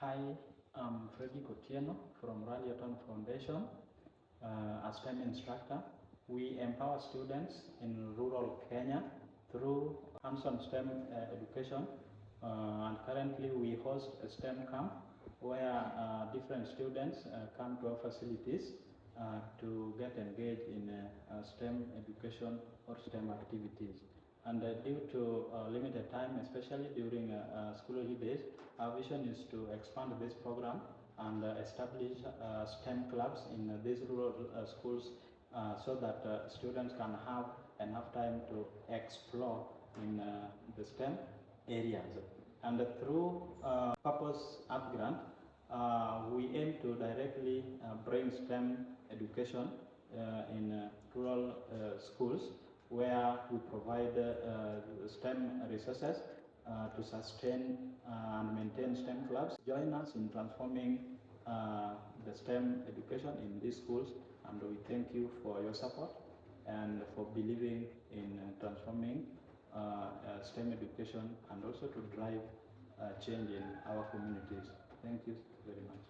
Hi, I'm Freddy Kotieno from Rallyton Foundation. As STEM instructor, we empower students in rural Kenya through hands-on STEM education. And currently we host a STEM camp where different students come to our facilities to get engaged in STEM education or STEM activities. And due to limited time, especially during school holidays, our vision is to expand this program and establish STEM clubs in these rural schools so that students can have enough time to explore in the STEM areas. And through Purpose Earth Grant, we aim to directly bring STEM education in rural schools where we provide STEM resources to sustain and maintain STEM clubs. Join us in transforming the STEM education in these schools, and we thank you for your support and for believing in transforming STEM education and also to drive change in our communities. Thank you very much.